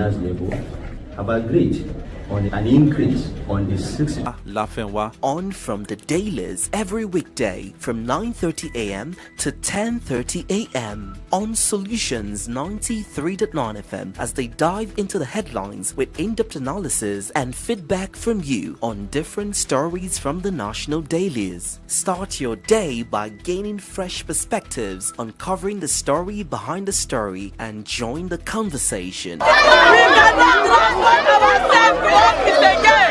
governance level have agreed on an increase on the 6th. Lafenwa on from the Dailies every weekday from 9:30 a.m. to 10:30 a.m. on Solutions 93.9 FM as they dive into the headlines with in-depth analysis and feedback from you on different stories from the national dailies. Start your day by gaining fresh perspectives, uncovering the story behind the story, and join the conversation.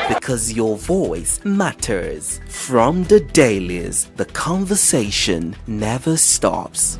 Because your voice matters. From the Dailies, the conversation never stops.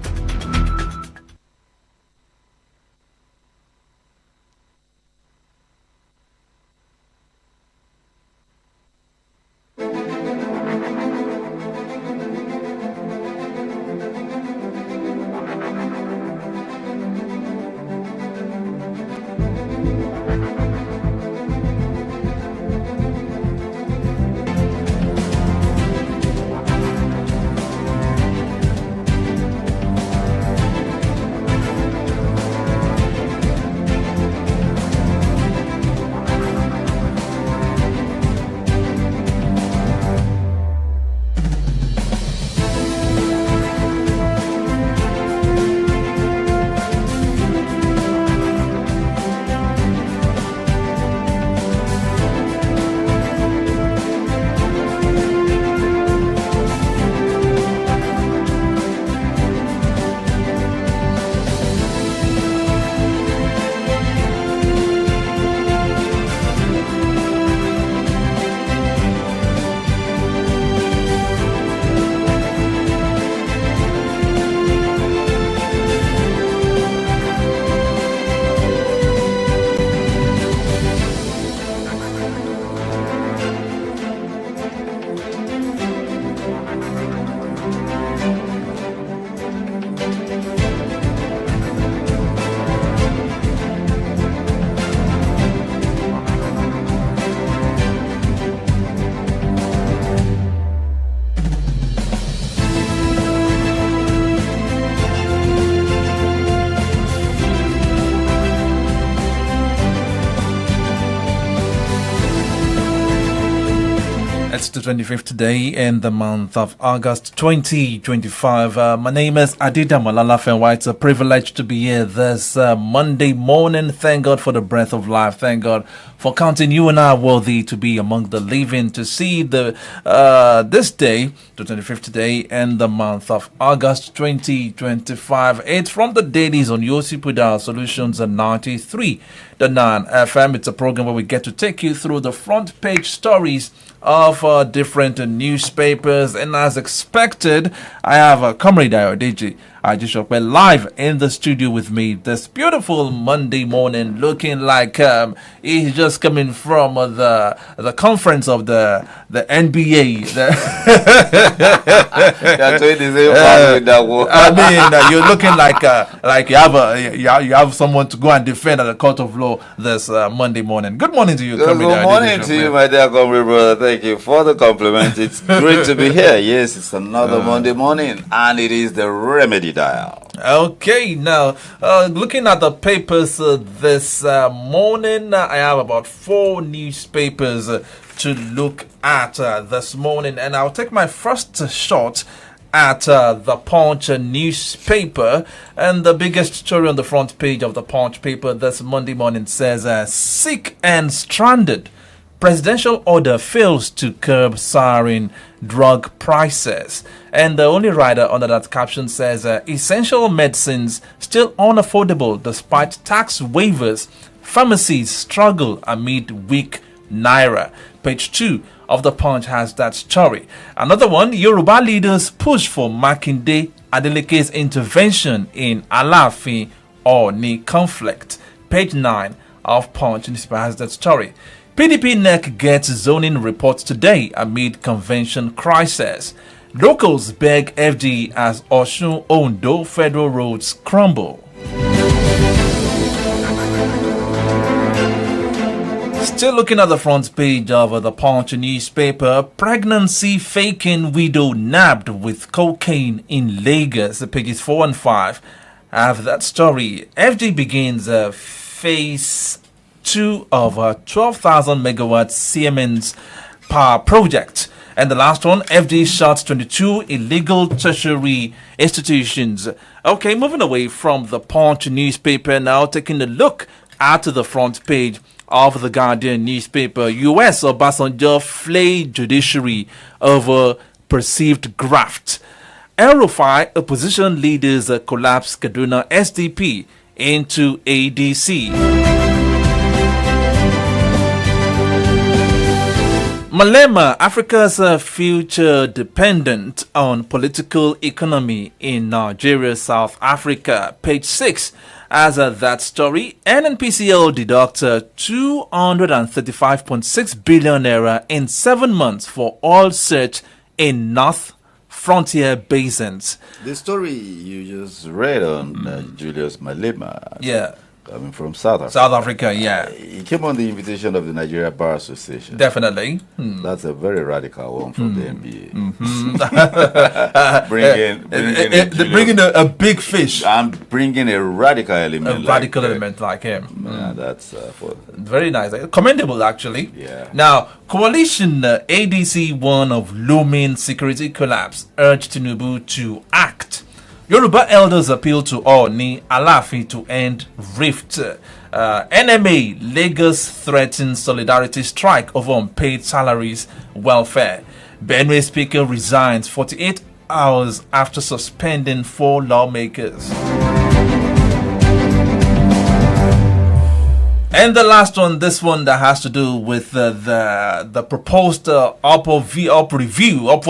It's the 25th day in the month of August 2025. My name is Adida Malala. It's a privilege to be here this Monday morning. Thank God for the breath of life. Thank God for counting you and I worthy to be among the living to see the this day, the 25th day in the month of August 2025. It's from the Dailies on Yosipuda Solutions and 93.9 FM. It's a program where we get to take you through the front page stories of different newspapers, and as expected, I have a comrade Ayodeji Ajishope live in the studio with me this beautiful Monday morning, looking like he's just coming from the conference of the NBA. I mean, you're looking like you have someone to go and defend at the court of law this Monday morning. Good morning to you, comrade. Good morning to you, my dear comrade brother. Thank you for the compliment. It's great to be here. Yes, it's another Monday morning, and it is the Remedy Dial. Okay, now looking at the papers this morning, I have about 4 newspapers to look at this morning, and I'll take my first shot at the Punch newspaper. And the biggest story on the front page of the Punch paper this Monday morning says, sick and stranded. Presidential order fails to curb soaring drug prices. And the only rider under that caption says, essential medicines still unaffordable despite tax waivers. Pharmacies struggle amid weak naira. Page 2 of the Punch has that story. Another one, Yoruba leaders push for Makinde Adeleke's intervention in Alaafin Ooni conflict. Page 9 of Punch newspaper has that story. PDP NEC gets zoning reports today amid convention crisis. Locals beg FD as Osun Ondo federal roads crumble. Still looking at the front page of the Punch newspaper, pregnancy faking widow nabbed with cocaine in Lagos. Pages 4 and 5 have that story. FD begins face 2 of a 12,000 megawatt Siemens power project. And the last one, FD shuts 22 illegal tertiary institutions. Okay, moving away from the Punch newspaper now, taking a look at the front page of the Guardian newspaper. US Obasanjo flayed judiciary over perceived graft. El-Rufai opposition leaders collapse Kaduna SDP into ADC. Malema, Africa's future dependent on political economy in Nigeria, South Africa. Page 6 has that story. NNPCL deducts 235.6 billion naira in 7 months for oil search in North Frontier basins. The story you just read on Julius Malema. Yeah. Coming from South Africa. South Africa, yeah. He came on the invitation of the Nigeria Bar Association. Definitely. That's a very radical one from the NBA. Bringing a big fish. And bringing a radical element. Like him. Yeah, that's very nice. Commendable, actually. Yeah. Now, coalition ADC one of looming security collapse urged Tinubu to act. Yoruba elders appeal to Oni Alafi to end rift. NMA Lagos threatens solidarity strike over unpaid salaries, welfare. Benue Speaker resigns 48 hours after suspending 4 lawmakers. And the last one, this one that has to do with the proposed upward review of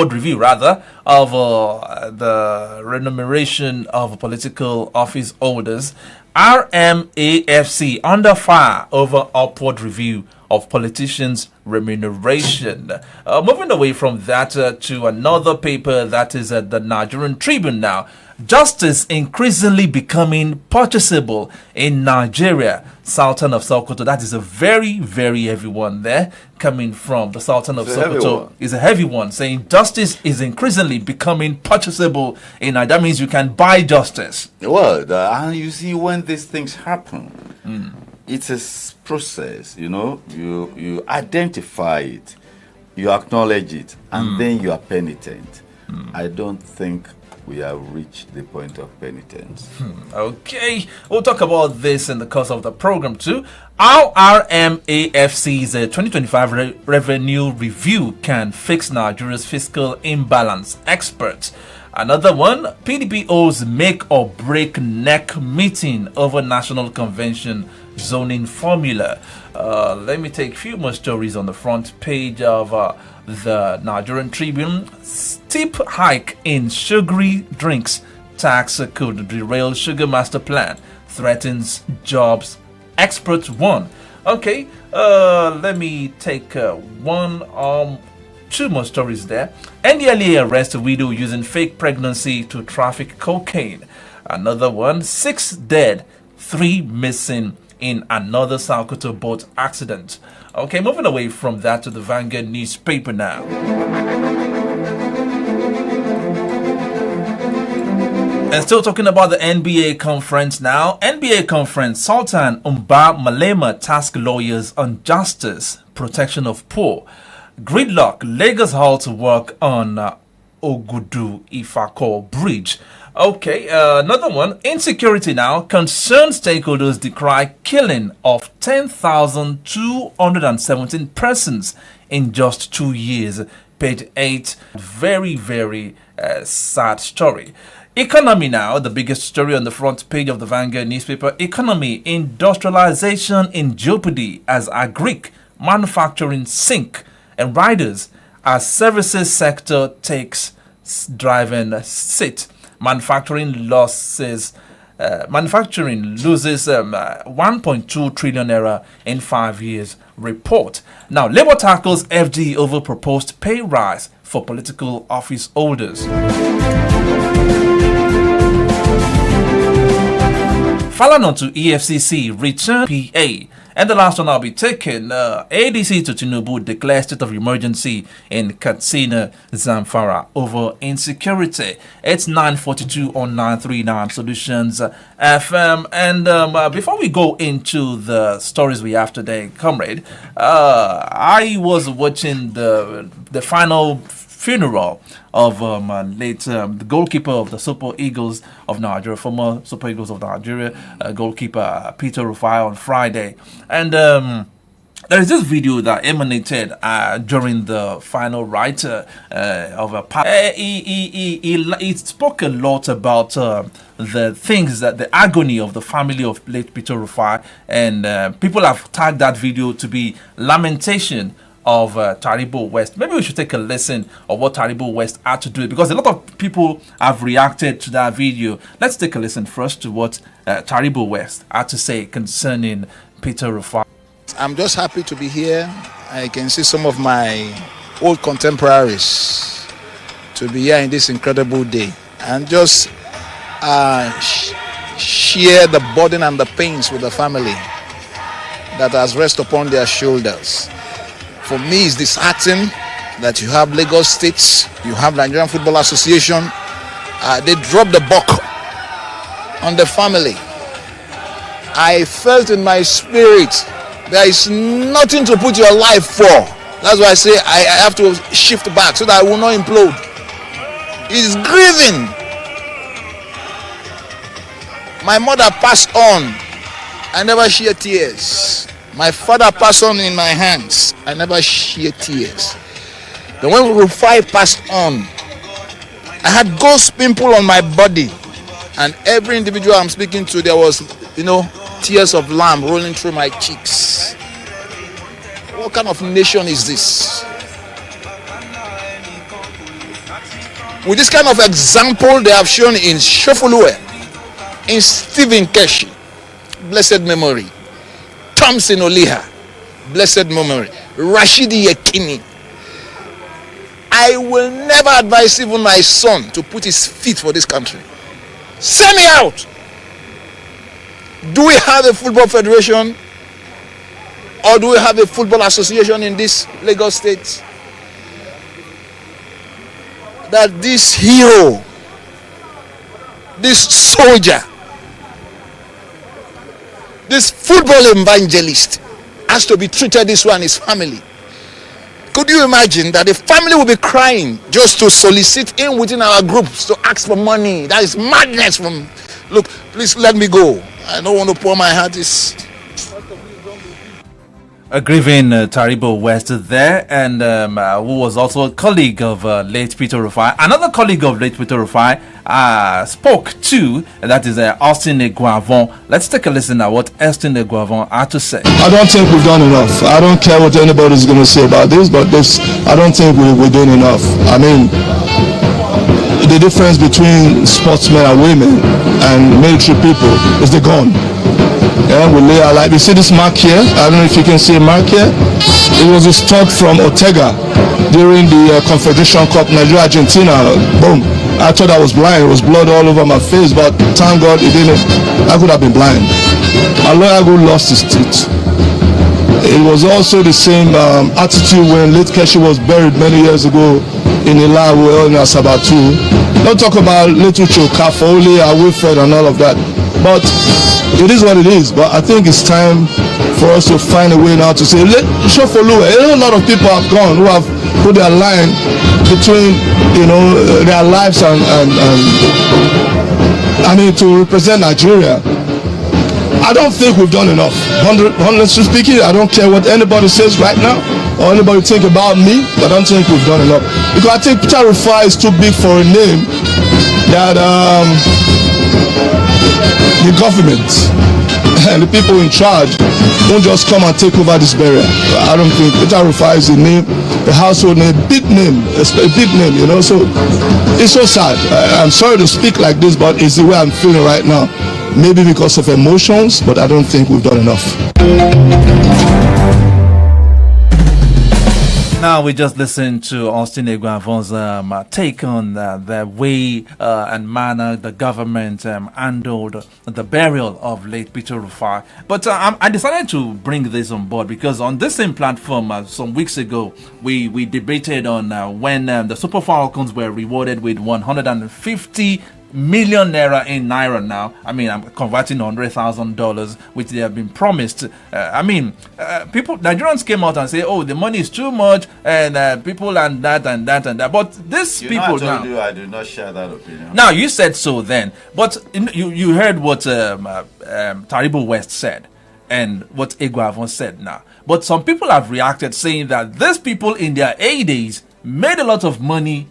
the remuneration of political office holders. RMAFC under fire over upward review of politicians' remuneration. Moving away from that to another paper, that is the Nigerian Tribune now. Justice increasingly becoming purchasable in Nigeria. Sultan of Sokoto. That is a very, very heavy one there, coming from the Sultan of Sokoto. Is a heavy one, saying justice is increasingly becoming purchasable in Nigeria. That means you can buy justice. Well, and you see when these things happen, it's a process, you identify it, you acknowledge it, and then you are penitent. I don't think we have reached the point of penitence. Okay, we'll talk about this in the course of the program too. How RMAFC's 2025 revenue review can fix Nigeria's fiscal imbalance. Experts. Another one, PDPO's make or break neck meeting over National Convention zoning formula. Let me take a few more stories on the front page of the Nigerian Tribune. Steep hike in sugary drinks tax could derail sugar master plan, threatens jobs. Experts warn. Okay, let me take two more stories there. NDLEA arrests a widow using fake pregnancy to traffic cocaine. Another one, 6 dead, 3 missing in another Sokoto boat accident. Okay, moving away from that to the Vanguard newspaper now. And still talking about the NBA conference now. NBA conference, Sultan Umba Malema task lawyers on justice, protection of poor. Gridlock, Lagos halt to work on Ogudu Ifako Bridge. Okay, another one. Insecurity now. Concerned stakeholders decry killing of 10,217 persons in just 2 years. Page 8. Very, very sad story. Economy now, the biggest story on the front page of the Vanguard newspaper. Economy, industrialization in jeopardy as agric, manufacturing sink, and riders as services sector takes driving seat. Manufacturing loses 1.2 trillion naira in 5 years. Report. Now, Labour tackles FD over proposed pay rise for political office holders. Falana to EFCC, return PA. And the last one I'll be taking, ADC to Tinubu declares state of emergency in Katsina, Zamfara over insecurity. It's 9:42 on 939 Solutions FM. And before we go into the stories we have today, comrade, I was watching the final funeral of late the goalkeeper of the Super Eagles of Nigeria, former Super Eagles of Nigeria, goalkeeper Peter Rufai on Friday. And there is this video that emanated during the final rite of a he spoke a lot about the things that the agony of the family of late Peter Rufai, and people have tagged that video to be lamentation of Taribo West. Maybe we should take a listen of what Taribo West had to do, because a lot of people have reacted to that video. Let's take a listen first to what Taribo West had to say concerning Peter Rufai. I'm just happy to be here. I can see some of my old contemporaries to be here in this incredible day and just share the burden and the pains with the family that has rested upon their shoulders. For me, it's disheartening that you have Lagos States, you have Nigerian Football Association, they dropped the buck on the family. I felt in my spirit there is nothing to put your life for. That's why I say I have to shift back so that I will not implode. It's grieving. My mother passed on. I never shed tears. My father passed on in my hands. I never shed tears. Then when Rufai passed on, I had ghost pimple on my body. And every individual I'm speaking to, there was, tears of lamb rolling through my cheeks. What kind of nation is this? With this kind of example they have shown in Shofulue, in Stephen Keshi, blessed memory, Thompson Oliha, blessed memory, Rashidi Yekini. I will never advise even my son to put his feet for this country. Send me out. Do we have a football federation? Or do we have a football association in this Lagos State? That this hero, this soldier, this football evangelist has to be treated this way and his family. Could you imagine that the family will be crying just to solicit in within our groups to ask for money? That is madness. Look, please let me go. I don't want to pour my heart. A grieving Taribo West there, and who was also a colleague of late Peter Rufai. Another colleague of late Peter Rufai spoke too, and that is Austin Eguavon. Let's take a listen at what Austin Eguavon had to say. I don't think we've done enough. I don't care what anybody's going to say about this, but I don't think we're doing enough. I mean, the difference between sportsmen and women and military people is the gun. Yeah, we lay our life. You see this mark here? I don't know if you can see a mark here. It was a stud from Ortega during the Confederation Cup, Nigeria-Argentina. Boom. I thought I was blind. It was blood all over my face, but thank God it didn't. I could have been blind. My lawyer lost his teeth. It was also the same attitude when late Keshi was buried many years ago in Ilawe in Asabatu. Don't talk about little Choka, Foley, Wilfred and all of that. But it is what it is. But I think it's time for us to find a way now to say, show for Lua. A lot of people have gone who have put their line between, their lives and I mean, to represent Nigeria. I don't think we've done enough. Honestly speaking, I don't care what anybody says right now or anybody think about me, but I don't think we've done enough. Because I think Peter Rufai is too big for a name that the government and the people in charge won't just come and take over this barrier. I don't think Peter Rufai is a name, a household name, a big name, so it's so sad. I'm sorry to speak like this, but it's the way I'm feeling right now. Maybe because of emotions, but I don't think we've done enough. Now we just listened to Austin Eguavon's take on the way and manner the government handled the burial of late Peter Rufai. But I decided to bring this on board because on this same platform some weeks ago, we debated on when the Super Falcons were rewarded with 150 million naira in naira now. I mean, I'm converting $100,000, which they have been promised. People, Nigerians came out and say, "Oh, the money is too much," and people and that and that and that. But these people now, I do not share that opinion. Now you said so then, but you heard what Taribo West said and what Eguavon said now. But some people have reacted saying that these people in their heydays made a lot of money,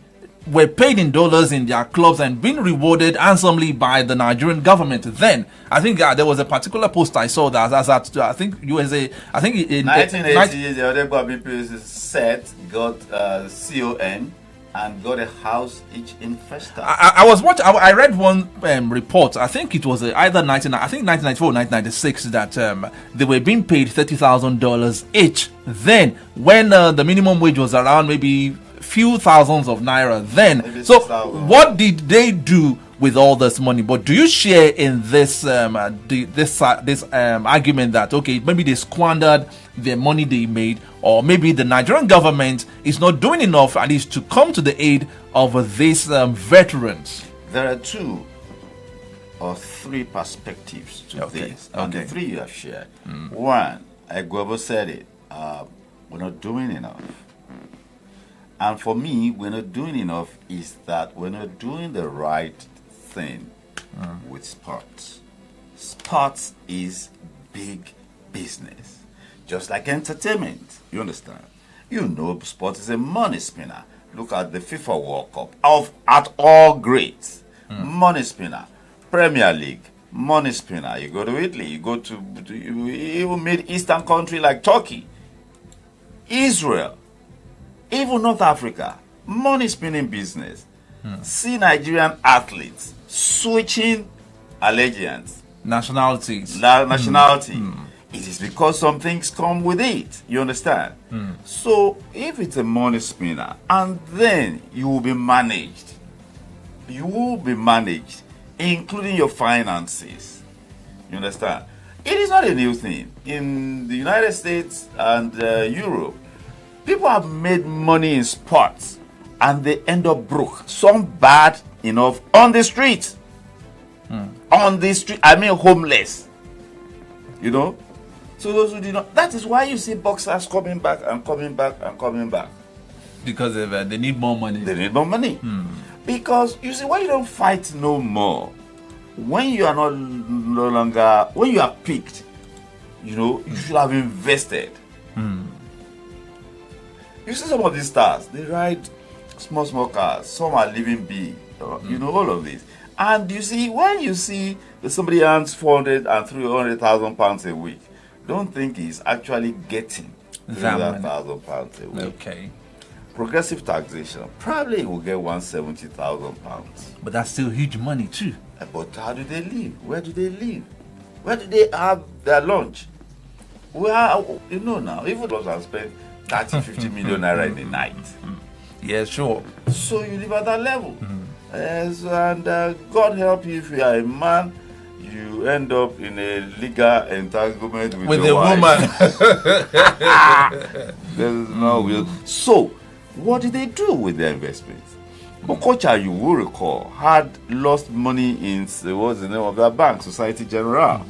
were paid in dollars in their clubs and been rewarded handsomely by the Nigerian government. Then I think there was a particular post I saw that I think USA, I think in 1980 the other people set got CON and got a house each in Festa. I was watching. I read one report. I think it was either 1994 or 1996 that they were being paid $30,000 each. Then when the minimum wage was around maybe few thousands of naira then. So what did they do with all this money? But do you share in this argument that okay, maybe they squandered the money they made, or maybe the Nigerian government is not doing enough at least to come to the aid of these veterans? There are 2 or 3 perspectives to this, and the 3 you have shared. One, Eguavo said it, we're not doing enough. And for me, we're not doing enough is that we're not doing the right thing with sports. Sports is big business. Just like entertainment. You understand? You know sports is a money spinner. Look at the FIFA World Cup. At all grades. Money spinner. Premier League. Money spinner. You go to Italy. You go to even Mid-Eastern country like Turkey. Israel. Even North Africa, money spinning business. See Nigerian athletes switching allegiance, nationalities. Nationality. It is because some things come with it. You understand? So if it's a money spinner, and then you will be managed. You will be managed, including your finances. You understand? It is not a new thing. In the United States and Europe, people have made money in sports and they end up broke. Some bad enough on the street. On the street, I mean homeless. You know? So those who did not, that is why you see boxers coming back and coming back and coming back. Because they need more money. They need more money. Because you see, when you don't fight no more, when you are no longer, when you are peaked, you know, you should have invested. You see some of these stars, they ride small cars. Some are living big. You know, all of this. And you see, when you see that somebody earns 400 and 300,000 pounds a week, don't think he's actually getting 300,000 pounds a week. Okay. Progressive taxation, probably will get 170,000 pounds. But that's still huge money too. But how do they live? Where do they live? Where do they have their lunch? Well, you know now, even those have spent 30, 50 million naira in a night. Yeah, sure. So you live at that level. Yes, and God help you if you are a man, you end up in a legal entanglement with a woman. There's no will. So, what did they do with their investments? Okocha, you will recall, had lost money in what's the name of that bank, Society Generale.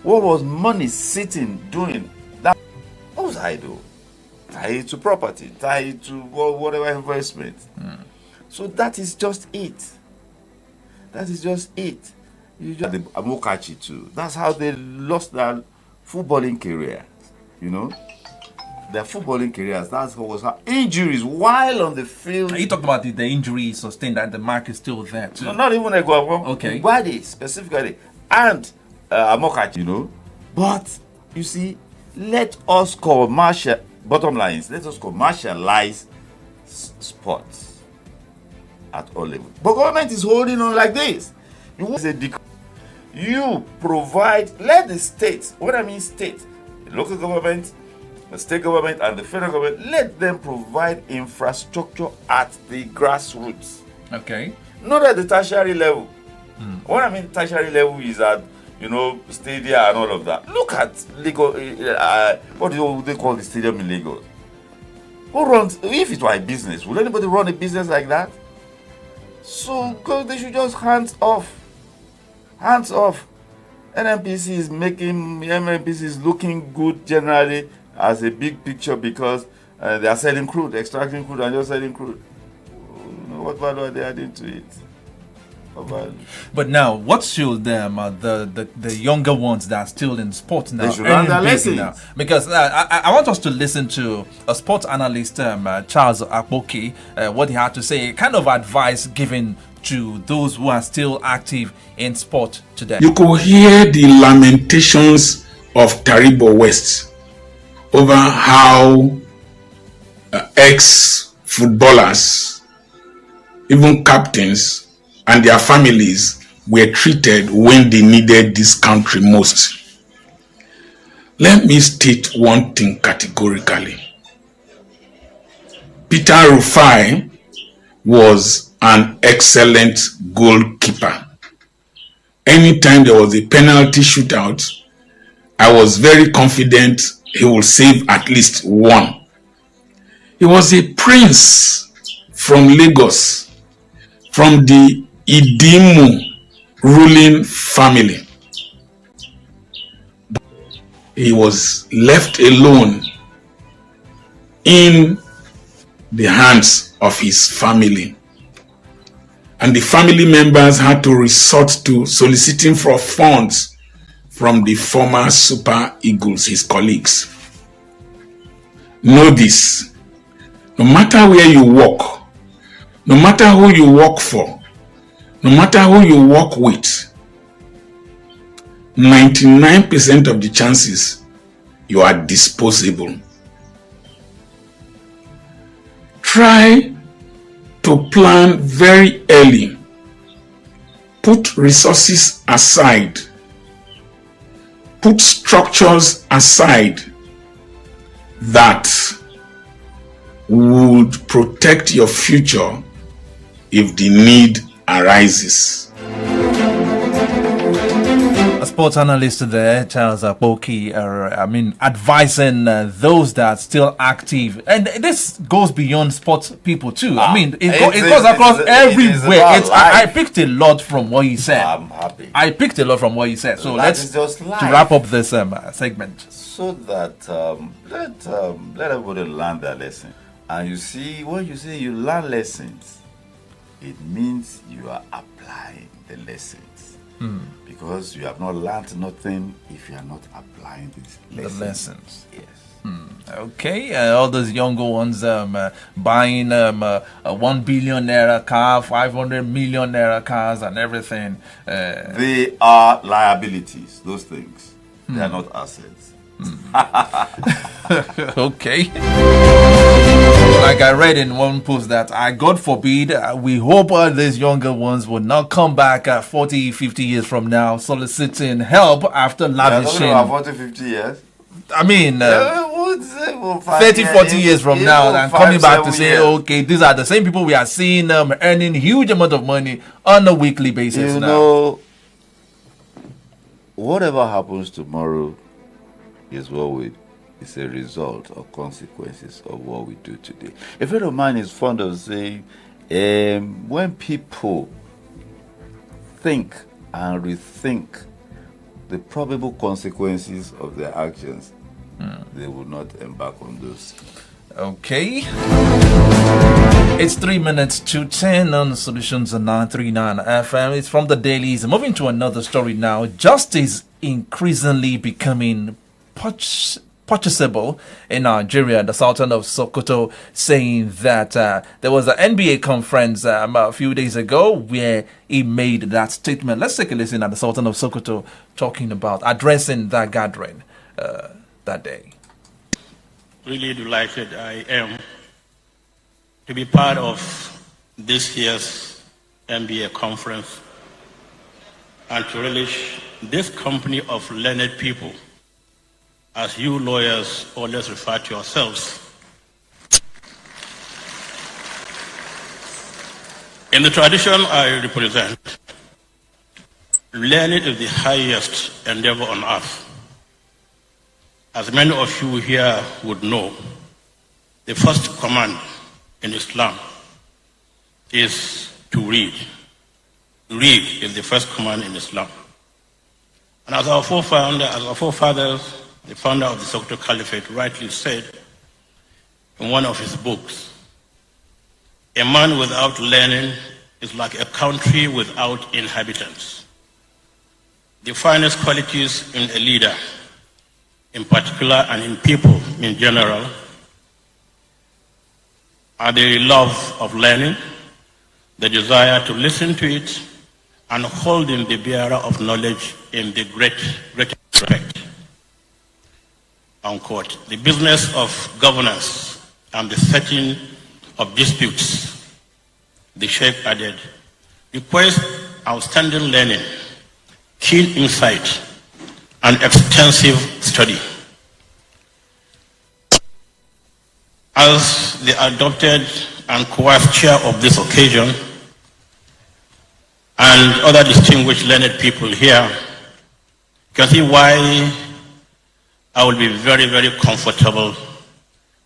What was money sitting doing? That what was I do? Tied to property, tied to whatever investment. So that is just it. That is just it. You just the Amokachi too. That's how they lost their footballing career. You know, their footballing careers. That's what was injuries while on the field. You talked about the injury sustained, and the mark is still there too. No, not even a Guapo. Okay. Body specifically, and Amokachi. You know, but you see, let us commercial. Bottom lines, let us commercialize sports at all levels. But government is holding on like this. You provide, let the state, what I mean state, local government, the state government and the federal government, let them provide infrastructure at the grassroots. Okay. Not at the tertiary level. What I mean tertiary level is at, stadia and all of that. Look at Lagos. What do they call the stadium in Lagos? Who runs? If it were a business, would anybody run a business like that? So they should just hands off. Hands off. NNPC is looking good generally as a big picture because they are selling crude, extracting crude and just selling crude. What value are they adding to it? But now, what should the younger ones that are still in sports now? They should learn their lessons. Now? Because I want us to listen to a sports analyst, Charles Akpoki, what he had to say, kind of advice given to those who are still active in sport today. You could hear the lamentations of Taribo West over how ex-footballers, even captains, and their families were treated when they needed this country most. Let me state one thing categorically. Peter Rufai was an excellent goalkeeper. Anytime there was a penalty shootout, I was very confident he will save at least one. He was a prince from Lagos, from the Idimu ruling family. He was left alone in the hands of his family. And the family members had to resort to soliciting for funds from the former Super Eagles, his colleagues. Know this, no matter where you work, no matter who you work for, no matter who you work with, 99% of the chances you are disposable. Try to plan very early. Put resources aside. Put structures aside that would protect your future if the need arises. A sports analyst there, Charles Akpoki, advising those that are still active. And this goes beyond sports people too. It goes across everywhere. I picked a lot from what he said. I'm happy. I picked a lot from what he said. So let's just to wrap up this segment. So that let everybody learn their lesson. And you see, when you say you learn lessons, it means you are applying the lessons. Because you have not learned nothing if you are not applying these lessons. The lessons. Yes. Okay, all those younger ones buying a 1 billion naira car, 500 million naira cars, and everything. They are liabilities, those things. They are not assets. Okay. Like I read in one post that God forbid, we hope these younger ones will not come back 40, 50 years from now soliciting help after lavishing. About 40, 50 years? 30, 40 years from now and coming back to say, okay, these are the same people we are seeing earning huge amount of money on a weekly basis now. Whatever happens tomorrow is it's a result or consequences of what we do today. A friend of mine is fond of saying, when people think and rethink the probable consequences of their actions, they will not embark on those. Okay. It's 3 minutes to 10 on Solutions on 939 FM. It's from the Dailies. Moving to another story now. Justice increasingly becoming purchasable in Nigeria. The Sultan of Sokoto saying that there was an NBA conference a few days ago where he made that statement. Let's take a listen at the Sultan of Sokoto talking about addressing that gathering that day. Really delighted I am to be part of this year's NBA conference and to relish this company of learned people as you lawyers always refer to yourselves. In the tradition I represent, learning is the highest endeavor on earth. As many of you here would know, the first command in Islam is to read. Read is the first command in Islam. And as our forefathers, the founder of the Sokoto Caliphate rightly said in one of his books, a man without learning is like a country without inhabitants. The finest qualities in a leader, in particular, and in people in general, are the love of learning, the desire to listen to it, and holding the bearer of knowledge in the great respect. Unquote. The business of governance and the settling of disputes, the Sheikh added, requires outstanding learning, keen insight, and extensive study. As the adopted and coerced chair of this occasion, and other distinguished learned people here, you can see why I will be very, very comfortable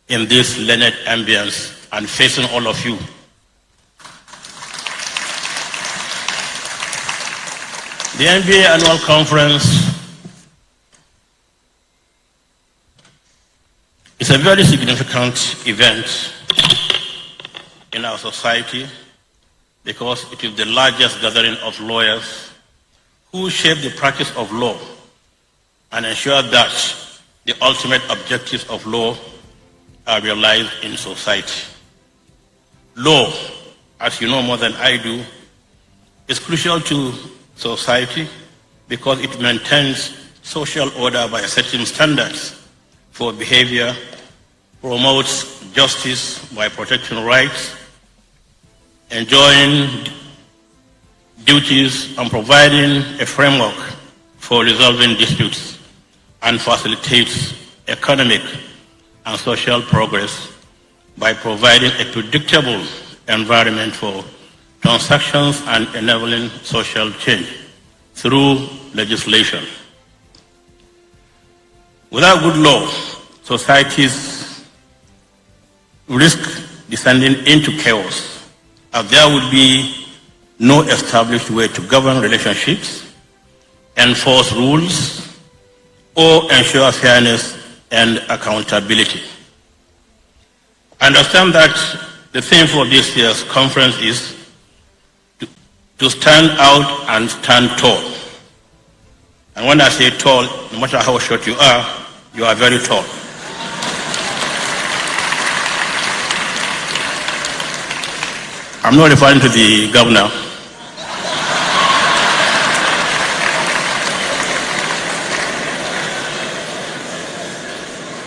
in this learned ambience and facing all of you. The NBA Annual Conference is a very significant event in our society because it is the largest gathering of lawyers who shape the practice of law and ensure that the ultimate objectives of law are realized in society. Law, as you know more than I do, is crucial to society because it maintains social order by setting standards for behavior, promotes justice by protecting rights, enjoying duties, and providing a framework for resolving disputes, and facilitates economic and social progress by providing a predictable environment for transactions and enabling social change through legislation. Without good law, societies risk descending into chaos, as there would be no established way to govern relationships, enforce rules, or ensure fairness and accountability. I understand that the theme for this year's conference is to stand out and stand tall. And when I say tall, no matter how short you are very tall. I'm not referring to the governor.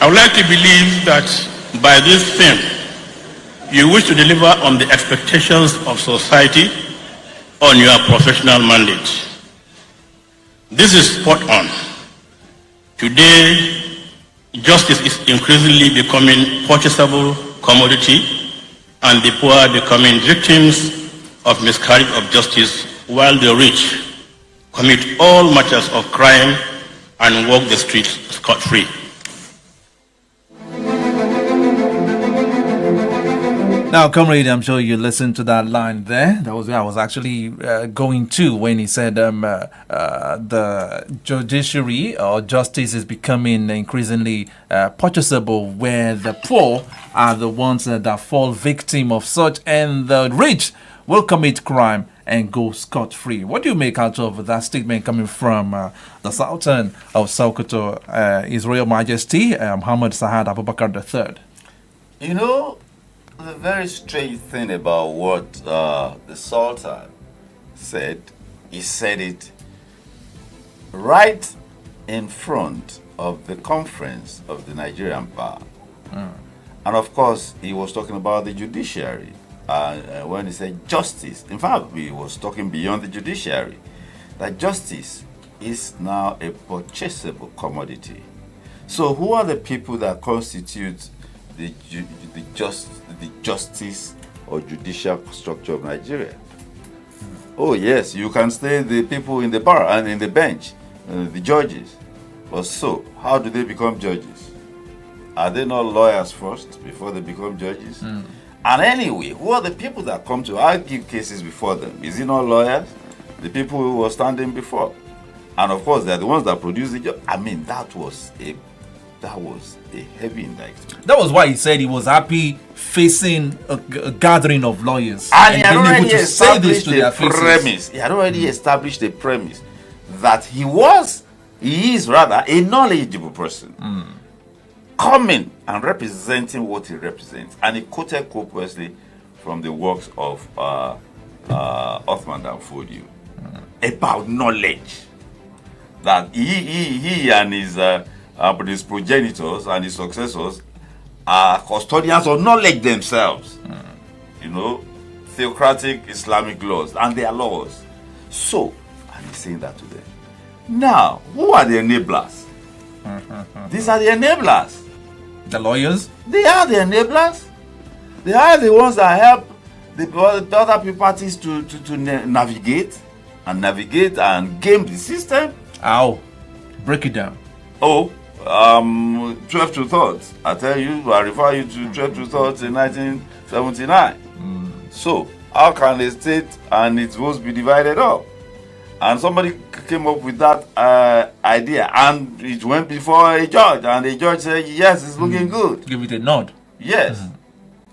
I would like to believe that by this theme, you wish to deliver on the expectations of society on your professional mandate. This is spot on. Today, justice is increasingly becoming purchasable commodity, and the poor are becoming victims of miscarriage of justice, while the rich commit all matters of crime and walk the streets scot-free. Now, comrade, I'm sure you listened to that line there. That was where I was actually going to when he said the judiciary or justice is becoming increasingly purchasable, where the poor are the ones that fall victim of such, and the rich will commit crime and go scot-free. What do you make out of that statement coming from the Sultan of Sokoto, His Royal Majesty Muhammad Sa'ad Abubakar III? You know, the very strange thing about what the Sultan said, he said it right in front of the conference of the Nigerian bar. And of course, he was talking about the judiciary. When he said justice, in fact, he was talking beyond the judiciary, that justice is now a purchasable commodity. So who are the people that constitute the justice or judicial structure of Nigeria? Oh yes, you can say the people in the bar and in the bench, the judges. But so, how do they become judges? Are they not lawyers first before they become judges? And anyway, who are the people that come to argue cases before them? Is it not lawyers? The people who were standing before. And of course, they're the ones that produce the job. I mean, that was a heavy indictment. That was why he said he was happy facing a gathering of lawyers and he had being already able to say this to their faces. Premise. He had already established a premise that he is rather a knowledgeable person, coming and representing what he represents. And he quoted copiously from the works of Othman Danfodio about knowledge, that he and his progenitors and his successors are custodians of knowledge themselves. You know, theocratic Islamic laws and their laws. So, and he's saying that to them. Now, who are the enablers? These are the enablers. The lawyers? They are the enablers. They are the ones that help the other parties to navigate and game the system. How? Break it down. 12 to Thoughts. I tell you, I refer you to 12 to Thoughts in 1979. So, how can a state and its votes be divided up? And somebody came up with that idea, and it went before a judge, and the judge said, yes, it's looking good. Give it a nod. Yes.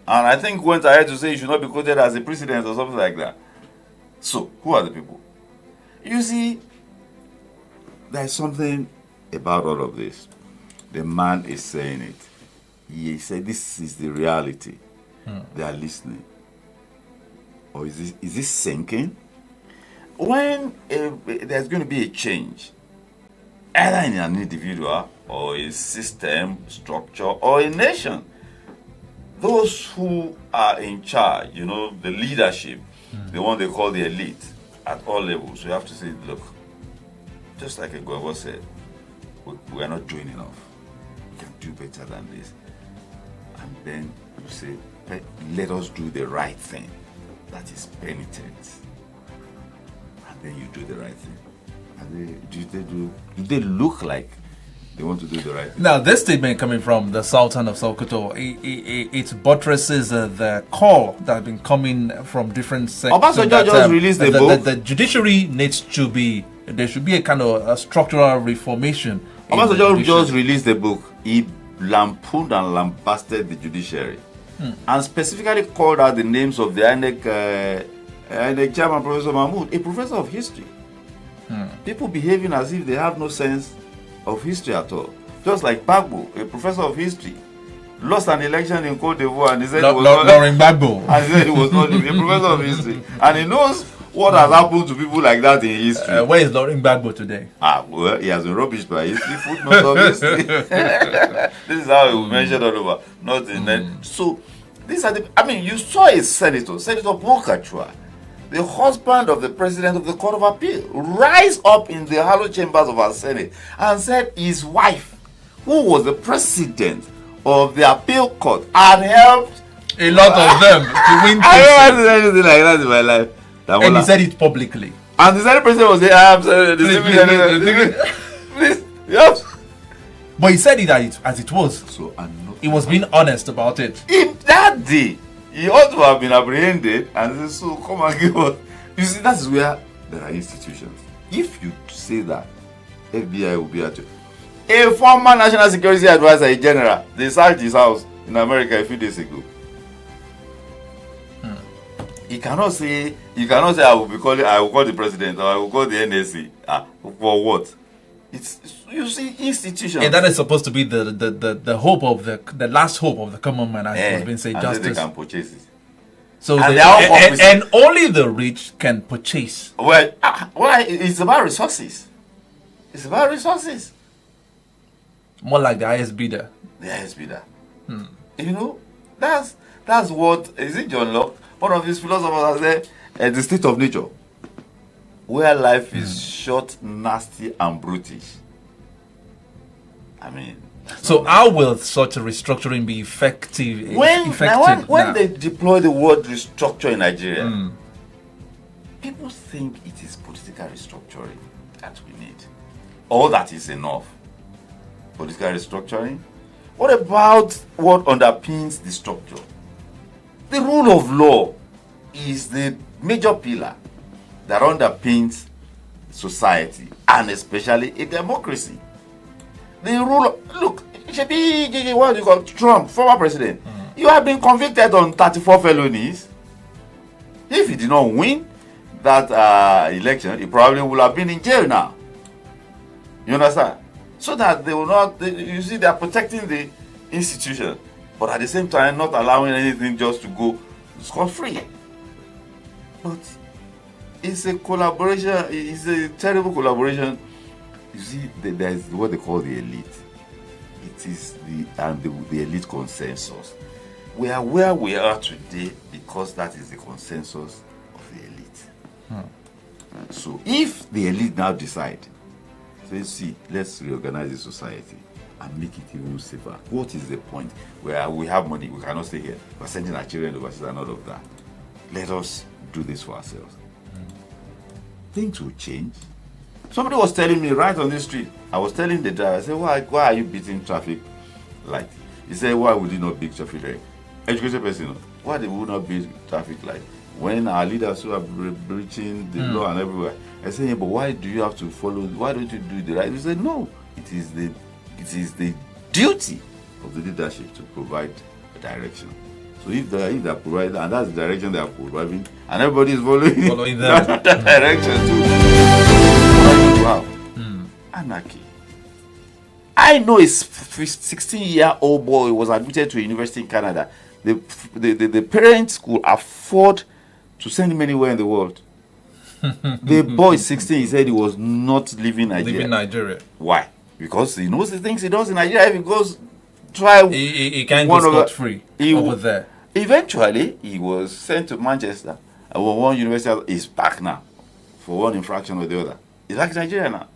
And I think went ahead to say it should not be quoted as a precedent or something like that. So, who are the people? You see, there's something about all of this. The man is saying it. He said, this is the reality. They are listening. Or is this sinking? When there's going to be a change, either in an individual or a system, structure, or a nation, those who are in charge, you know, the leadership, the one they call the elite, at all levels, we have to say, look, just like Agwagwa said, we are not doing enough. We can do better than this. And then you say, let us do the right thing. That is penitence. And then you do the right thing. And do they look like they want to do the right thing? Now, this statement coming from the Sultan of Sokoto, it buttresses the call that has been coming from different sectors. Obasanjo just released the book. The judiciary needs to be, there should be a kind of a structural reformation. Obasanjo just released the book. He lampooned and lambasted the judiciary. And specifically called out the names of the INEC chairman, Professor Mahmoud, a professor of history. People behaving as if they have no sense of history at all. Just like Bagbo, a professor of history, lost an election in Cote d'Ivoire and he said Lauren Bagbo. And he said he was not a professor of history. And he knows what has happened to people like that in history. Where is Lauren Bagbo today? Well, he has been rubbished by history, footnotes of history. This is how he was mentioned all over. Not in So, these are the. I mean, you saw a senator, Senator Mokachua, the husband of the president of the Court of Appeal, rise up in the hollow chambers of our Senate and said his wife, who was the president of the appeal court, had helped a lot of them to win cases. I never said anything like that in my life. And he said it publicly. And the Senate president was saying, I am sorry, please. Yes. But he said it as it was. So he was being honest about it. In that day, he ought to have been apprehended and said, so come and give us. You see, that is where there are institutions. If you say that, FBI will be at you. A former National Security Advisor, a general, they searched his house in America a few days ago. You cannot say I will call the president or I will call the NSC. For what? It's you see institutions. And that is supposed to be the hope of the last hope of the common man, as it has been said, justice. They can purchase it. So and only the rich can purchase. Well, it's about resources. It's about resources. More like the highest bidder. The highest bidder. You know, that's what is it, John Locke? One of his philosophers has said, the state of nature, where life is short, nasty, and brutish. I mean, So how will such a restructuring be effective? When they deploy the word restructure in Nigeria, people think it is political restructuring that we need. All that is enough. Political restructuring. What about what underpins the structure? The rule of law is the major pillar that underpins society, and especially a democracy. The rule, look, what do you call Trump, former president? You have been convicted on 34 felonies. If he did not win that election, he probably would have been in jail now. You understand? So that they will not, you see, they are protecting the institution, but at the same time not allowing anything just to go scot-free. But it's a collaboration, it's a terrible collaboration. You see, there is what they call the elite. It is the elite consensus. We are where we are today because that is the consensus of the elite. So if the elite now decide, say, let's reorganize the society and make it even safer. What is the point? Where we have money, we cannot stay here. We're sending our children overseas and all of that. Let us do this for ourselves. Things will change. Somebody was telling me right on the street, I was telling the driver, I said, why are you beating traffic light? He said, why would you not beat traffic light? Educated person, why they would not beat traffic light? When our leaders who are breaching the law and everywhere, I said, yeah, but why do you have to follow? Why don't you do the right? He said, no, it is the duty of the leadership to provide a direction. So if they provide, and that's the direction they are providing, and everybody is following that direction too. Wow, anarchy. I know a 16-year-old boy was admitted to a university in Canada. The parents could afford to send him anywhere in the world. The boy is 16, he said he was not leaving Nigeria. Why? Because he knows the things he does in Nigeria. If he goes try, he can't go scot-free over there. Eventually, he was sent to Manchester. And one university is back now for one infraction or the other. He's back in Nigeria now.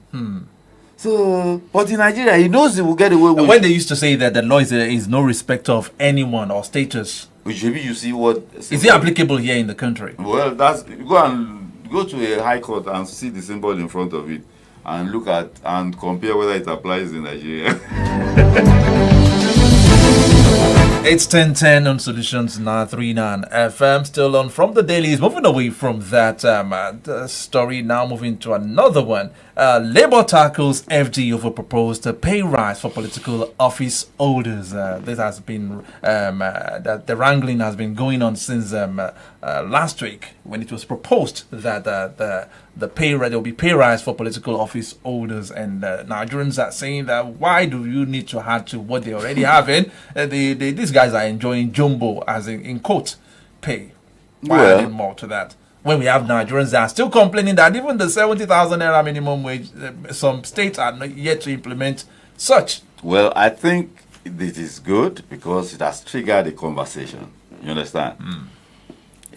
So, but in Nigeria, he knows he will get away with. When they used to say that the law is no respect of anyone or status, which maybe you see what is it applicable here in the country? Well, that's go to a high court and see the symbol in front of it, and look at and compare whether it applies in Nigeria. It's 10:10 on Solutions 939 FM. Still on from the dailies. Moving away from that story, now moving to another one. Labour tackles FD over proposed pay rise for political office holders. This has been the wrangling has been going on since last week when it was proposed that there will be pay rise for political office holders, and Nigerians are saying that why do you need to add to what they already have in? These guys are enjoying jumbo, as in quote, pay. Why add more to that? When we have Nigerians that are still complaining that even the 70,000 naira minimum wage, some states are not yet to implement such. Well, I think this is good because it has triggered a conversation. You understand?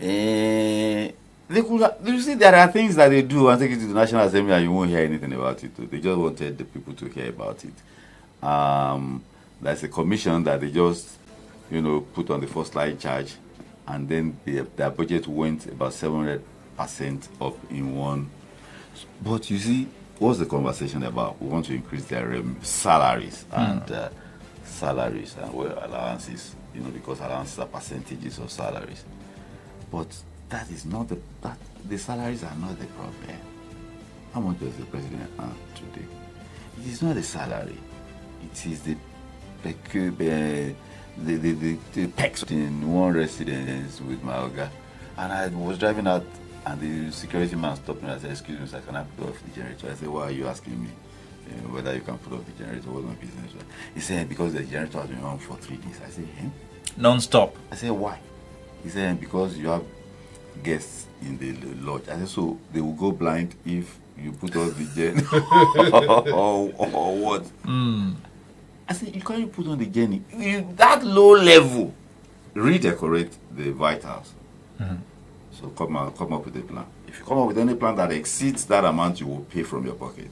You see, there are things that they do and take it to the National Assembly and you won't hear anything about it. They just wanted the people to hear about it. There's a commission that they just, put on the first line charge, and then their budget went about 700% up in one. But you see, what's the conversation about? We want to increase their salaries and allowances, because allowances are percentages of salaries. But that is not the salaries are not the problem. How much does the president earn today? It is not the salary. It is the pecs in one residence with my Oga. And I was driving out and the security man stopped me and said, excuse me, sir, can I put off the generator? I said, why are you asking me whether you can put off the generator? What's my business? He said, because the generator has been on for 3 days. I said, Non-stop. I said, why? He said, because you have guests in the lodge. I said, so they will go blind if you put on the gen or what? I said, you can't put on the journey. That low level, redecorate the White House. So come up with a plan. If you come up with any plan that exceeds that amount, you will pay from your pocket.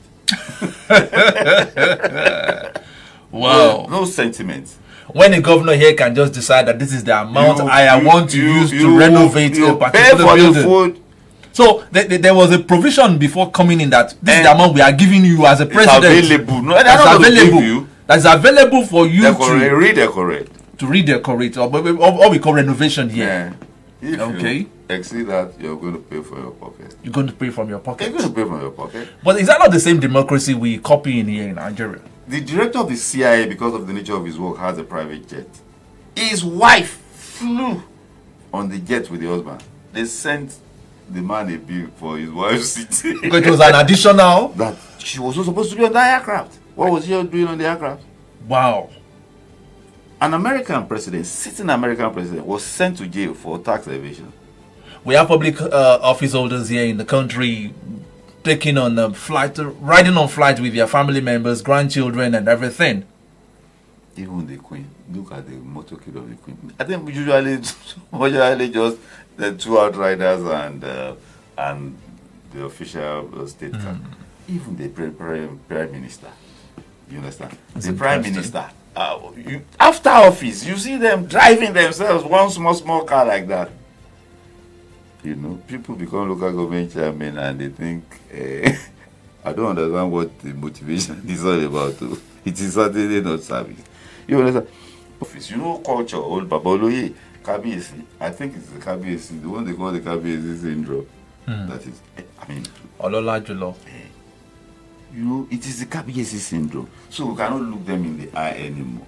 Wow. No sentiment. When a governor here can just decide that this is the amount I want to use to renovate a particular pay for building. the food. So there was a provision before coming in that this is the amount we are giving you as a president. It's available. No, that's not available. Give you. That's available for you to redecorate. To redecorate, or what we call renovation here. If okay. you exceed that, you're going to pay for your pocket. You're going to pay from your pocket. You're going to pay from your pocket. But is that not the same democracy we copy in here in Nigeria? The director of the CIA, because of the nature of his work, has a private jet. His wife flew on the jet with the husband. They sent the man a bill for his wife's seat. Because it was an additional. That she was not supposed to be on that aircraft. What was she doing on the aircraft? Wow. An American president, sitting American president, was sent to jail for tax evasion. We have public office holders here in the country taking on a flight, riding on flights with their family members, grandchildren, and everything. Even the Queen. Look at the motorcade of the Queen. I think usually just the two outriders and the official state car. Even the prime minister. You understand? The prime minister. After office, you see them driving themselves one small car like that. You know, people become local government chairmen and they think, I don't understand what the motivation is all about. It is certainly not service. You understand? Office, you know, culture, old Baboloye, Kabiyesi. I think it's the Kabiyesi, the one they call the Kabiyesi syndrome. That is, I mean, Ololajulo. You know, it is the Kabiyesi syndrome. So we cannot look them in the eye anymore.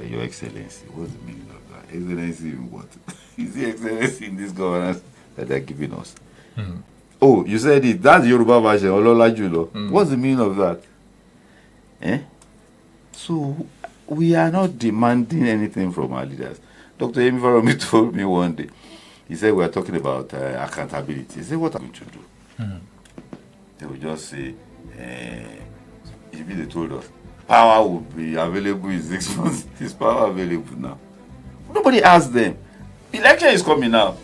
Your Excellency, what's the meaning of that? Excellency in what? Is the excellency in this governance that they're giving us? Oh, you said it. That's Yoruba version, Ololajulo. What's the meaning of that? So we are not demanding anything from our leaders. Dr. Emi Faromi told me one day, he said we are talking about accountability. He said, what are we going to do? They will just say, if they told us, power will be available in 6 months. Is power available now? Nobody asked them. Election is coming now.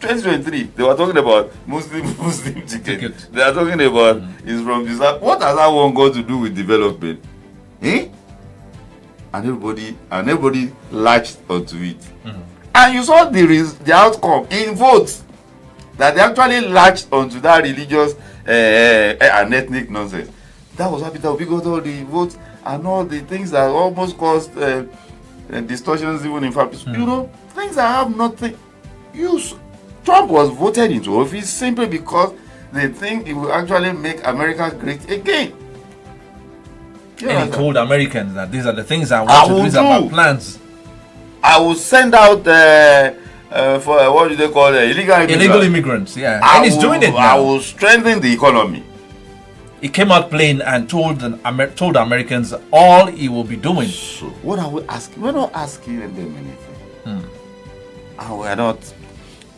2023, they were talking about Muslim ticket. They are talking about is from this. What has that one got to do with development? And everybody latched onto it. And you saw the outcome in votes. That they actually latched onto that religious and ethnic nonsense. That was happy that we got all the votes and all the things that almost caused distortions even in fact. You know, things that have nothing. Trump was voted into office simply because they think it will actually make America great again. And he told Americans that these are the things I want to do, these are my plans. I will send out for what do they call illegal immigrants, yeah. And he's doing it now. I will strengthen the economy. He came out plain and told Americans all he will be doing. So what are we asking? We're not asking them anything. And we're not,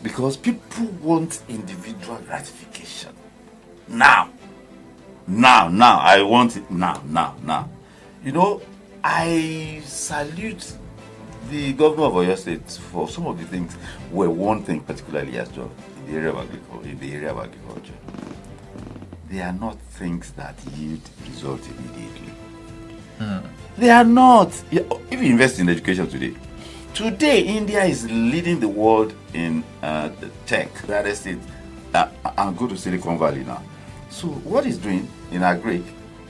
because people want individual gratification. Now. I want it now. You know, I salute the governor of Oyo State for some of the things where one thing particularly has done in the area of agriculture. They are not things that yield results immediately. They are not. If you invest in education today India is leading the world in tech, United States, and go to Silicon Valley now. So what he's doing in agri,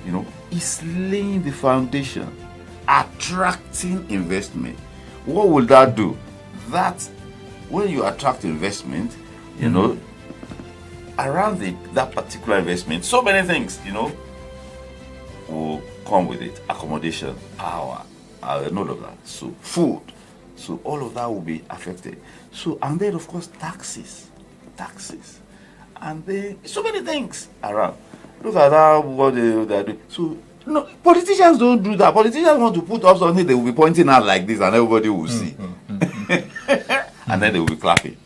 you know, is laying the foundation, attracting investment. What will that do? That when you attract investment, you know, around that particular investment, so many things, you know, will come with it. Accommodation, power, and all of that. So food. So all of that will be affected. So, and then of course taxes. And then so many things around. Look at that, what they do. So no, politicians don't do that. Politicians want to put up something, they will be pointing out like this and everybody will see. And then they will be clapping.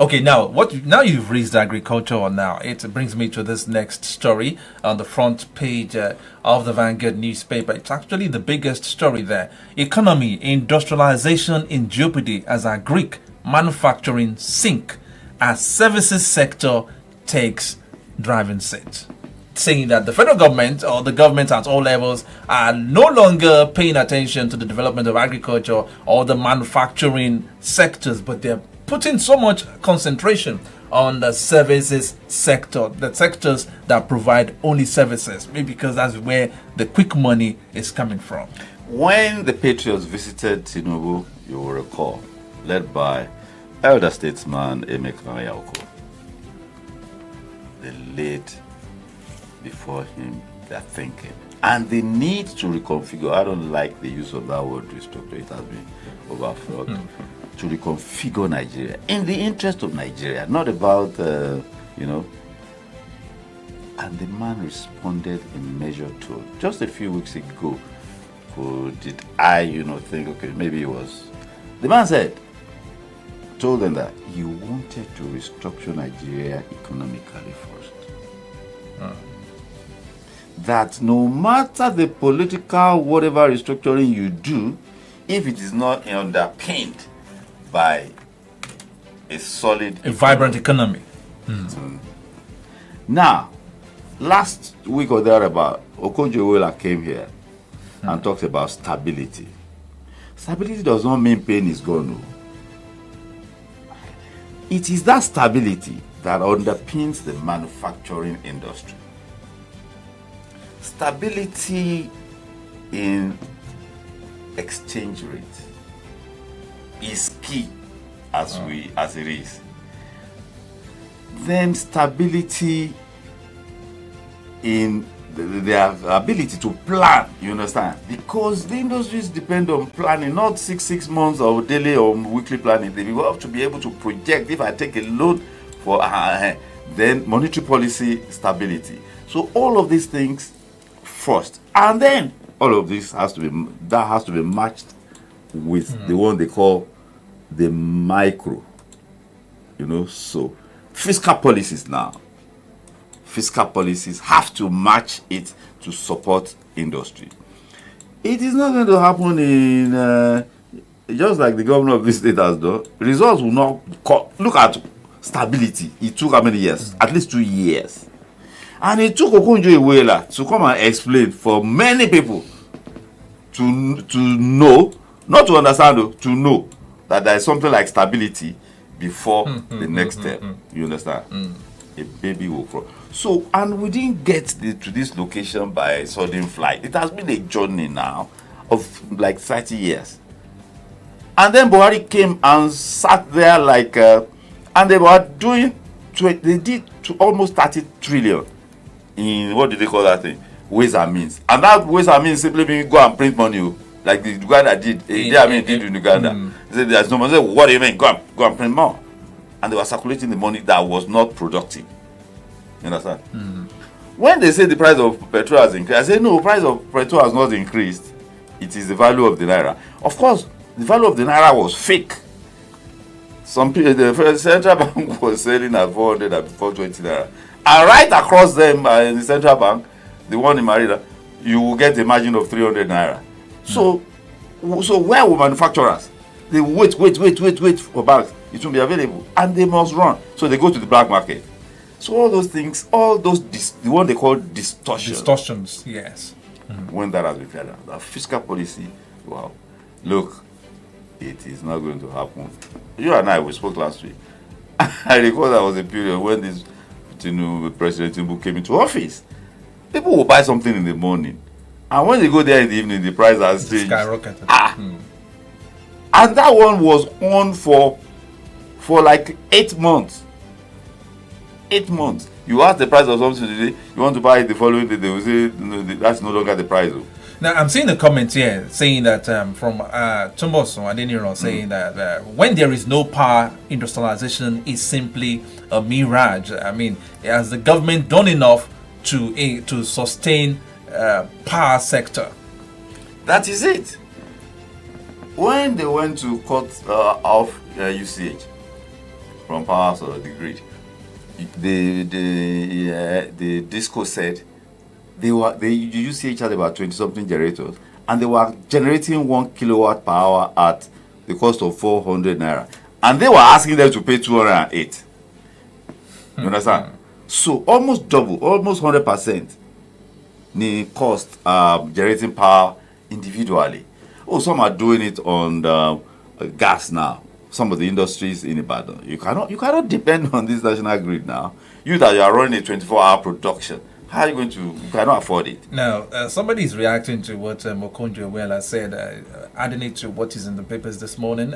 Okay, now you've raised agriculture. Now it brings me to this next story on the front page of the Vanguard newspaper. It's actually the biggest story there. Economy, industrialization in jeopardy as Greek manufacturing sink as services sector takes driving seat. saying that the federal government or the government at all levels are no longer paying attention to the development of agriculture or the manufacturing sectors, but they're putting so much concentration on the services sector, the sectors that provide only services, maybe because that's where the quick money is coming from. When the Patriots visited Tinubu, you will recall, led by elder statesman Emeka Yauko, they laid before him their thinking and the need to reconfigure. I don't like the use of that word restructure, it has been overflowed. To reconfigure Nigeria in the interest of Nigeria, not about, And the man responded in measured tone. Just a few weeks ago, did I, think, okay, maybe it was. The man told them that he wanted to restructure Nigeria economically first. That no matter the political, whatever restructuring you do, if it is not underpinned by a solid, vibrant economy. Now, last week or thereabout, Okonjo-Iweala came here and talked about stability. Stability does not mean pain is gone. No. It is that stability that underpins the manufacturing industry. Stability in exchange rate is key as it is. Then stability in their ability to plan, you understand? Because the industries depend on planning, not six months or daily or weekly planning. They will have to be able to project. If I take a load for then monetary policy stability. So all of these things first, and then all of this has to be matched with the one they call the micro. So fiscal policies now. Fiscal policies have to match it to support industry. It is not going to happen in just like the governor of this state has done. Results will not look at stability. It took how many years? At least 2 years. And it took Okonjo-Iweala to come and explain for many people to know, not to understand though, to know that there is something like stability before the next step. You understand? A baby will grow. So, and we didn't get to this location by sudden flight. It has been a journey now of like 30 years. And then Buhari came and sat there and they were doing, they did to almost 30 trillion in, what did they call that thing? Ways and means. And that ways and means simply means go and print money, like the Uganda did. Did in Uganda. They said there's no money. What do you mean? Go and print more. And they were circulating the money that was not productive. You understand? When they say the price of petrol has increased, I say no, the price of petrol has not increased. It is the value of the naira. Of course, the value of the naira was fake. Some people, the central bank was selling at 400 and 420 naira. And right across them in the central bank, the one in Marina, you will get a margin of 300 naira. So where will manufacturers? They wait for banks. It won't be available. And they must run. So they go to the black market. So all those things, the one they call distortions. Distortions, yes. When that has been cleared out, the fiscal policy, wow. Look, it is not going to happen. You and I, we spoke last week. I recall there was a period when President Tinubu came into office. People will buy something in the morning. And when they go there in the evening, the price has changed. Skyrocketed. And that one was on for like 8 months. 8 months. You ask the price of something today, you want to buy it the following day, they will say, no, that's no longer the price. Now, I'm seeing the comments here saying that from Tumbos Adeniro saying that when there is no power, industrialization is simply a mirage. I mean, has the government done enough to sustain power sector? That is it. When they went to cut off UCH from power or the grid, the disco said the UCH had about 20-something generators, and they were generating 1 kilowatt per hour at the cost of 400 naira, and they were asking them to pay 208. You understand? So almost double, almost 100% the cost generating power individually. Oh, some are doing it on gas now. Some of the industries in Ibadan. You cannot depend on this national grid now. You that you are running a 24-hour production. How are you going to? You cannot afford it. Now, somebody is reacting to what Mokonjo Wela said, adding it to what is in the papers this morning.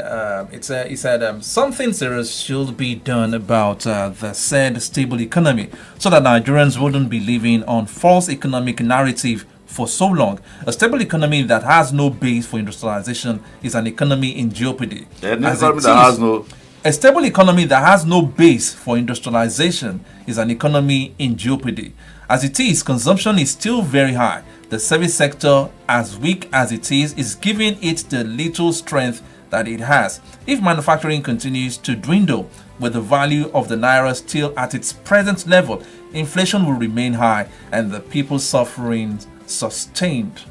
He said something serious should be done about the said stable economy so that Nigerians wouldn't be living on false economic narrative for so long. A stable economy that has no base for industrialization is an economy in jeopardy. A stable economy that has no base for industrialization is an economy in jeopardy. As it is, consumption is still very high. The service sector, as weak as it is giving it the little strength that it has. If manufacturing continues to dwindle with the value of the naira still at its present level, inflation will remain high and the people's suffering sustained.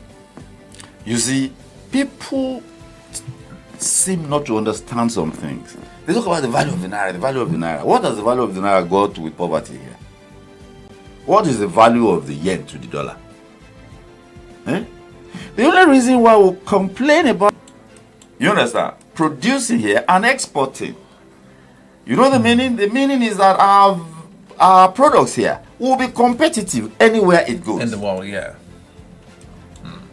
You see, people seem not to understand some things. They talk about the value of the naira, the value of the naira. What does the value of the naira go to with poverty here? What is the value of the yen to the dollar? The only reason why we complain about, you understand, producing here and exporting. You know the meaning? The meaning is that our products here will be competitive anywhere it goes. In the world, yeah.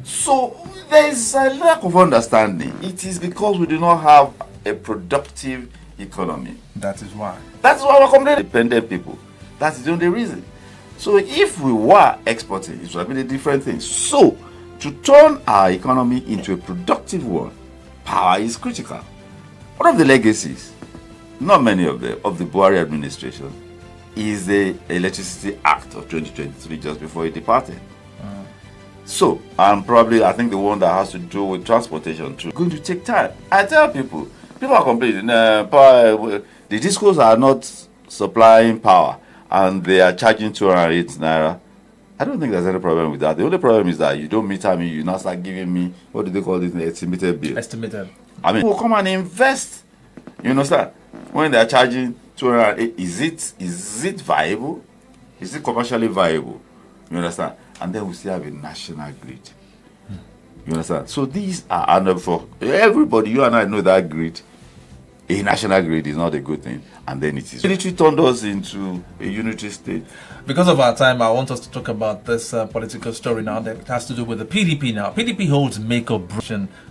So there is a lack of understanding. It is because we do not have a productive economy. That is why. That's why we're complaining. Dependent people. That's the only reason. So if we were exporting, it would have been a different thing. So to turn our economy into a productive one, power is critical. One of the legacies, not many of them, of the Buhari administration is the Electricity Act of 2023, just before he departed. So, and probably I think the one that has to do with transportation too, going to take time. I tell people are complaining, the discos are not supplying power and they are charging 208 naira. I don't think there's any problem with that. The only problem is that you don't meter me, you now start giving me, what do they call this, estimated bill? Estimated. I mean, we'll come and invest, you understand? When they're charging 208, is it viable? Is it commercially viable? You understand? And then we still have a national grid. You understand? So these are, and for everybody, you and I know that grid, a national grid is not a good thing. And then it is. Military turned us into a unitary state. Because of our time, I want us to talk about this political story now that has to do with the PDP now. PDP holds make-up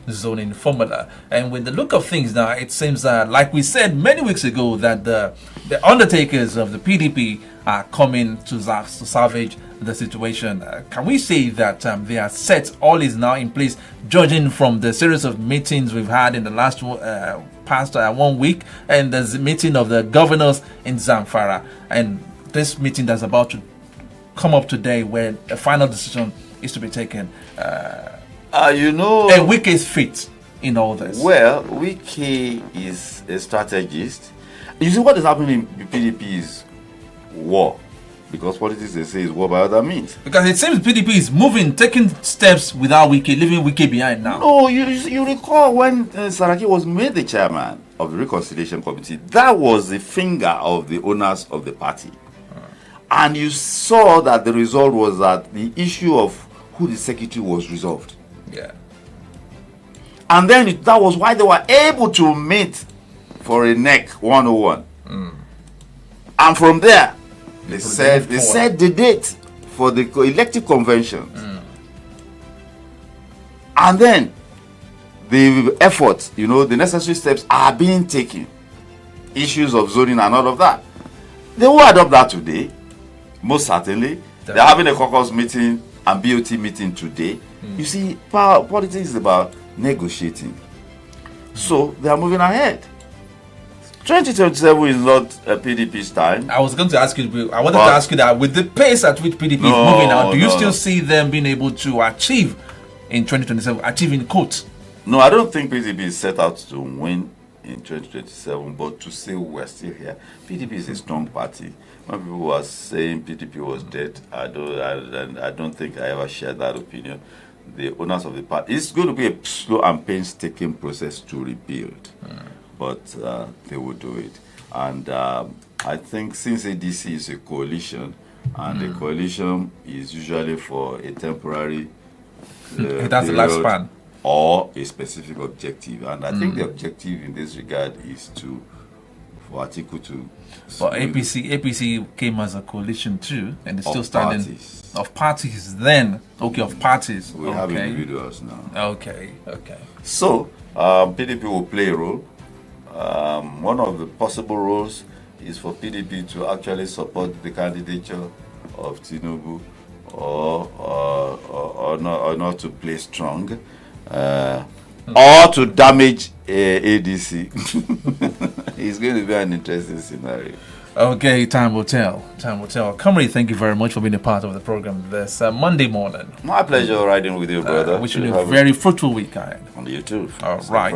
zoning formula. And with the look of things now, it seems like we said many weeks ago that the undertakers of the PDP are coming to salvage the situation. Can we say that they are set, all is now in place, judging from the series of meetings we've had in the last past 1 week, and there's a meeting of the governors in Zamfara, and this meeting that's about to come up today where a final decision is to be taken. You know, and Wike's fit in all this. Well, Wike is a strategist. You see, what is happening in PDP is war. Because politics, they say, is war by other means. Because it seems PDP is moving, taking steps without Wike, leaving Wike behind now. No, you recall when Saraki was made the chairman of the Reconciliation Committee, that was the finger of the owners of the party. And you saw that the result was that the issue of who the secretary was resolved. Yeah. And then that was why they were able to meet for a NEC 101. And from there, they set the date for the elective conventions. And then the efforts, the necessary steps are being taken. Issues of zoning and all of that. They will adopt that today, most certainly. They're having a caucus meeting and BOT meeting today. You see, politics is about negotiating. So they are moving ahead. 2027 is not a PDP's time. I was going to ask you, I wanted to ask you that with the pace at which PDP is moving now, do you still see them being able to achieve in 2027, achieving quotes? No, I don't think PDP is set out to win in 2027, but to say we're still here. PDP is a strong party. When people were saying PDP was dead, I don't think I ever shared that opinion. The owners of the party, it's going to be a slow and painstaking process to rebuild. But they will do it. And I think since ADC is a coalition, and the coalition is usually for a temporary that's the lifespan or a specific objective, and I think the objective in this regard is for Article 2. But APC came as a coalition too, and it's still standing parties. Of parties. Then of parties. We have individuals now. Okay. So PDP will play a role. One of the possible roles is for PDP to actually support the candidature of Tinubu, or not to play strong, or to damage ADC. It's going to be an interesting scenario. Okay, time will tell. Kamri, thank you very much for being a part of the program this Monday morning. My pleasure riding with you, brother. Wishing you a very fruitful week ahead. And you too. All right.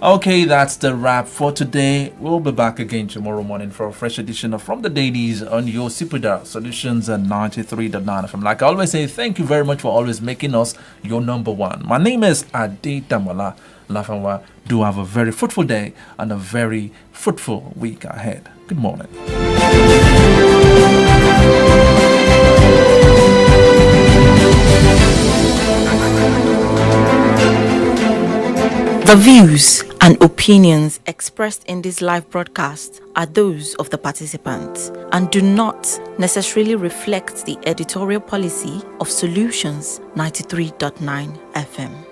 Okay, that's the wrap for today. We'll be back again tomorrow morning for a fresh edition of From the Dailies on your Sipuda Solutions and 93.9 FM. Like I always say, thank you very much for always making us your number one. My name is Ade Damola Lafanwa. Do have a very fruitful day and a very fruitful week ahead. Good morning. The views and opinions expressed in this live broadcast are those of the participants and do not necessarily reflect the editorial policy of Solutions 93.9 FM.